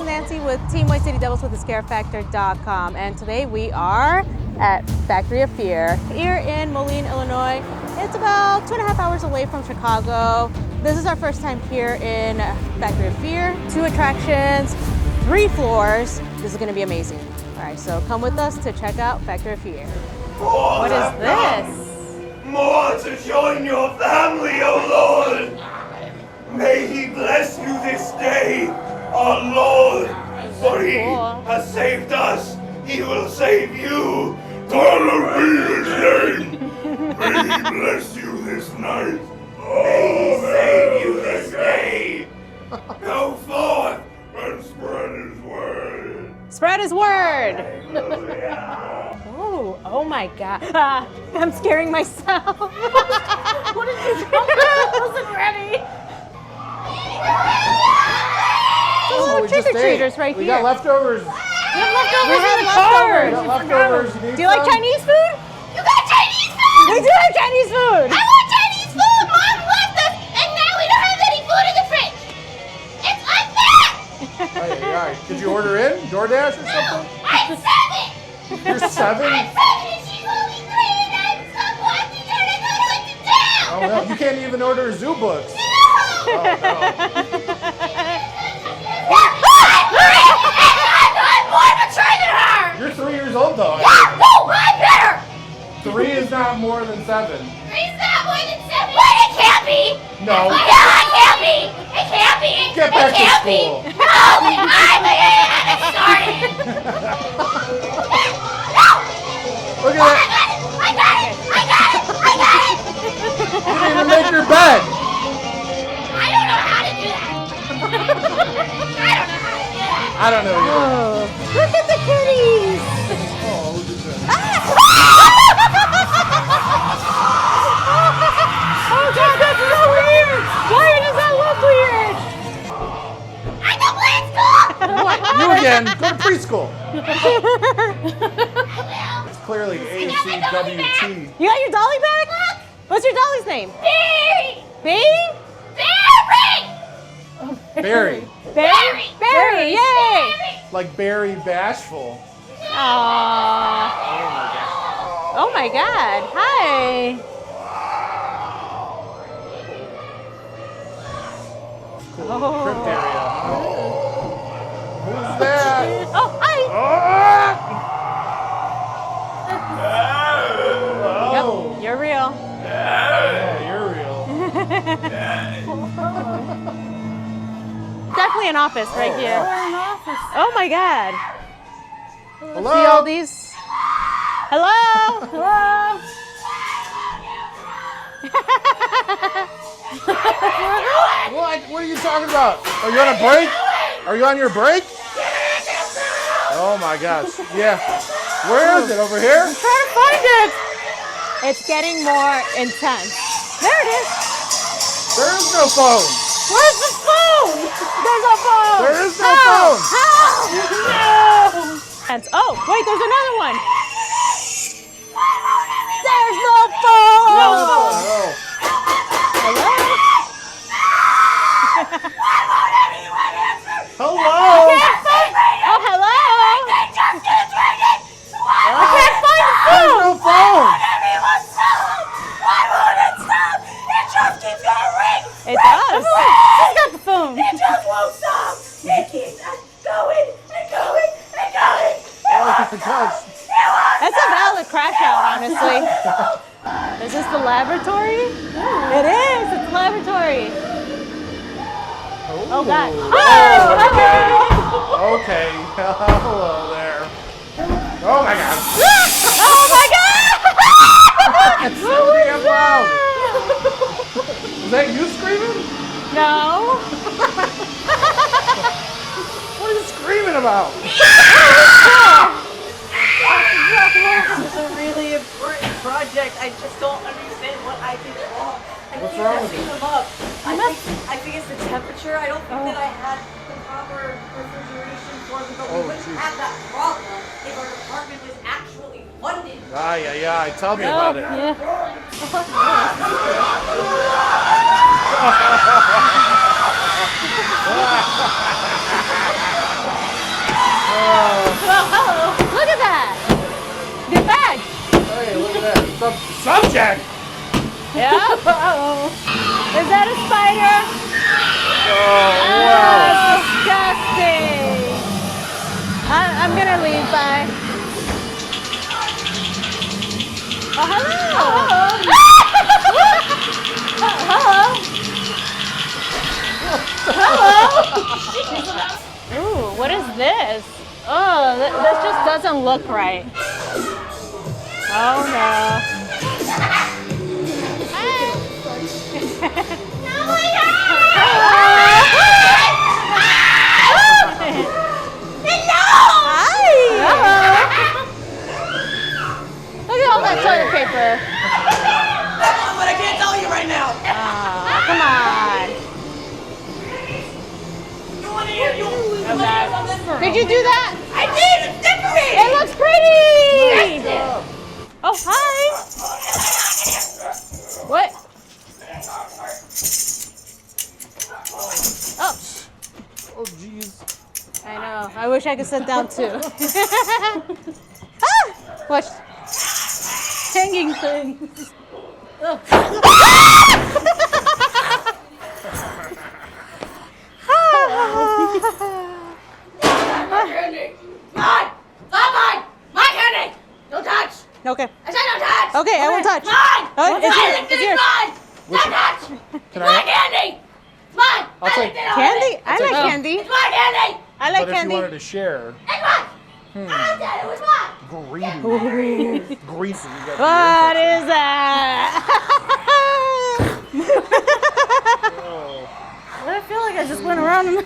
is Nancy with Team White City Devils with thescarefactor.com, and today we are at Factory of Fear here in Moline, Illinois. It's about 2.5 hours away from Chicago. This is our first time here in Factory of Fear. 2 attractions, 3 floors. This is going to be amazing. All right, so come with us to check out Factory of Fear. What is this? More to join your family, O Lord! May he bless you this day, our Lord, for he has saved us. He will save you. Hallowed be his name. May he bless you this night. May he save you this day. Go forth and spread his word. Spread his word. Oh my God. I'm scaring myself. What did you do? I wasn't ready. Oh, trick-or-treaters right we here. We got leftovers. We have leftovers. We got leftovers. Do you like Chinese food? You got Chinese food! We do have Chinese food! I want Chinese food! Mom left us, and now we don't have any food in the fridge! It's unfair! Hey, did you order in? DoorDash or something? I'm 7! You're 7? I'm 7 and she's only 3 and I'm stuck watching her and I don't know what to do! Oh no, you can't even order zoo books. No! Oh no. I'm more mature than her! You're 3 years old though. Yeah, no, I'm better! 3 is not more than 7. 3's not more than 7. But it can't be! No. Yeah, it can't be! It can't be! Get back it can't to school. Be. No, I'm sorry! No! Look at that. I got it! You didn't even make your bed. I don't know how to do that! I don't know either. Oh, look at the kitties! Oh, look at that. Oh God, that's so weird! Why does that look weird? I don't play at school! You again. Go to preschool. It's clearly ACWT. You got your dolly back? What's your dolly's name? Barry! Barry? Barry! Barry. Barry? Barry, yay! Barry! Like Barry Bashful. Aww. Oh my God, hi. Cool. Oh. Crypt area. Who's that? Oh, hi. Oh. Yep, you're real. Yeah, you're real. Definitely an office right here. Oh my God. Hello. See all these? Hello? Hello? What are you talking about? Are you on a break? Are you on your break? Oh my gosh. Yeah. Where is it? Over here? I'm trying to find it. It's getting more intense. There it is. There is no phone. Where's the phone? There's a phone. There is no phone. No. And, oh, wait, there's another one. There's no phone. No phone. Hello? Hello. Oh, hello. I can't find the There's phone. no phone. It does. Who's got the phone? It just won't stop! It keeps going and going and going! Oh my gosh. That's a valid crash out, honestly. Is this the laboratory? It is. It's the laboratory. Oh God. Oh, Okay. Hello there. Oh my God. oh my God! It's so damn loud. Was that you screaming? No. What are you screaming about? This is a really important project. I just don't understand what I did wrong. What's wrong with you? you? Them up. I think it's the temperature. I don't think that I had the proper refrigeration for them, but we wouldn't geez. have that problem if our department was actually funded. Ay. Tell me about it. Yeah. Subject? Yeah. Uh-oh. Is that a spider? Oh, wow. Disgusting. I'm gonna leave. Bye. Oh, hello. Hello. Ooh, what is this? Oh, this just doesn't look right. Oh no. Look at all that toilet paper. But I can't tell you right now. Come on. You want to hear? You want to hear something? Did you do that? I did. It's different. It looks pretty. Oh, hi. What? Oh. Oh, jeez. I know. I wish I could sit down too. Ah! Watch. Hanging things. Oh. My candy. Mine. Not mine. My candy. Don't touch. Okay. I said don't touch. Okay, I won't touch. Mine. Oh, it's I yours. licked it. It's It's yours. mine. Don't touch. Can My I? candy. It's mine. I'll I take licked it already. Candy? I like Oh. candy. It's my candy. I But like if you candy. wanted to share, It's mine. I said it was mine. greedy. Greasy. You got the What infection. is that? Oh. I feel like I just went around and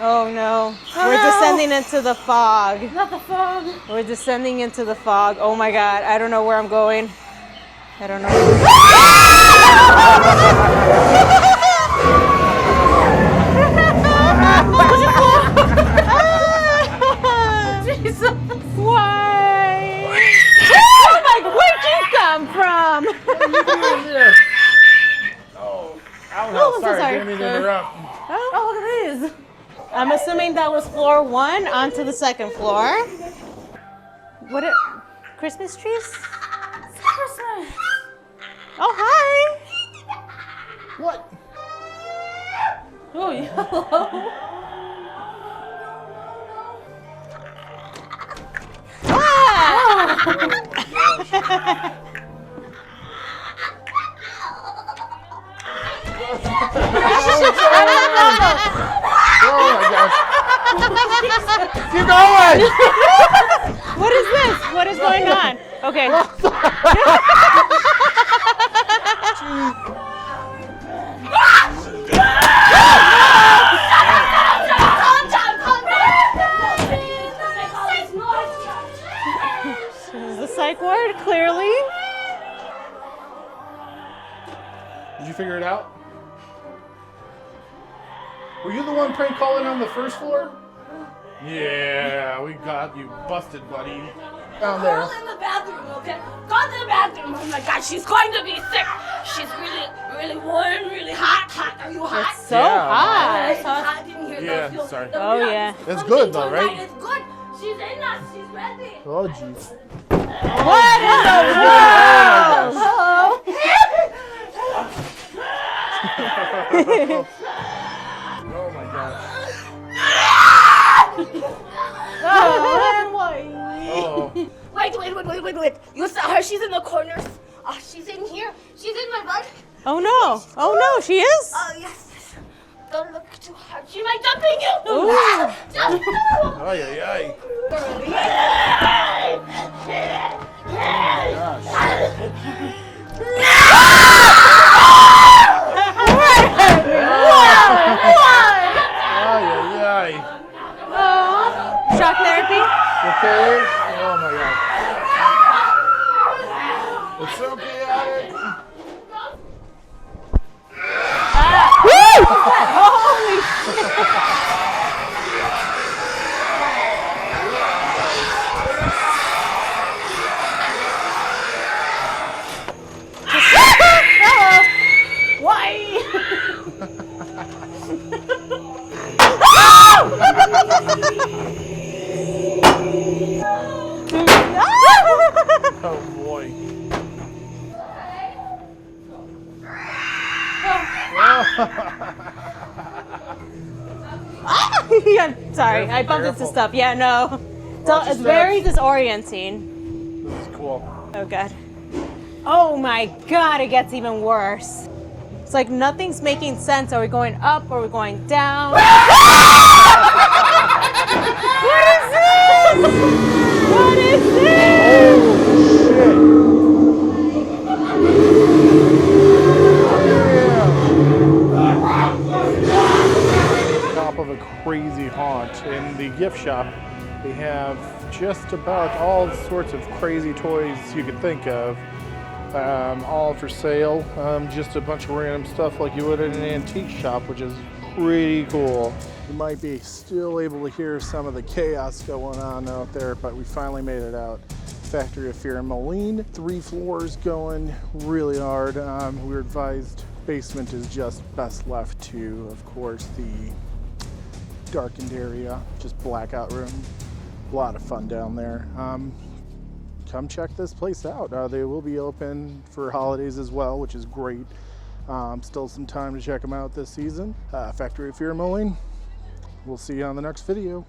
Oh no. We're descending into the fog. not the fog. We're descending into the fog. Oh my god. I don't know where I'm going. I don't know. Jesus. Why? Oh my, where'd you come from? Oh, Oh, I'm so sorry. sorry. Didn't mean to interrupt. Oh, look at these. I'm assuming that was floor 1 onto the 2nd floor. What are Christmas trees? It's Christmas. Oh, hi. What? Oh, yellow. Oh my gosh. Keep going. What is this? What is going on? Okay. This is the psych ward, clearly. Did you figure it out? Were you the one prank calling on the first floor? Yeah, we got you busted, buddy. Down there. Girl in the bathroom, okay? Go to the bathroom. Oh my god, she's going to be sick. She's really warm, really hot. Are you hot? So Yeah. hot. It's hot. Didn't hear Yeah, those. sorry. Oh, yeah. It's good though, right? It's good. She's in us. She's ready. Oh jeez. What in the world? Oh my god. Oh. Wait. You saw her. She's in the corners. Oh, she's in here. She's in my butt. Oh no. Oh no, she is? Oh, yes. Don't look too hard. She might jump in you. Ooh. Jump. Ay, ay, ay. Ay, ay, ay. Shock therapy? Okay? Oh my god. It's okay, Alex. Oh boy. Yeah, sorry, I bumped into Careful. stuff. Yeah, no. Watch your It's very steps. disorienting. This is cool. Oh god. Oh my god, it gets even worse. It's like nothing's making sense. Are we going up? Are we going down? What is this? What is this? Top of a crazy haunt. In the gift shop, they have just about all sorts of crazy toys you could think of. All for sale. Just a bunch of random stuff like you would in an antique shop, which is pretty cool. You might be still able to hear some of the chaos going on out there, but we finally made it out. Factory of Fear in Moline, 3 floors going really hard. We were advised basement is just best left to, of course, the darkened area, just blackout room. A lot of fun down there. Come check this place out. They will be open for holidays as well, which is great. Still some time to check them out this season. Factory of Fear Moline. We'll see you on the next video.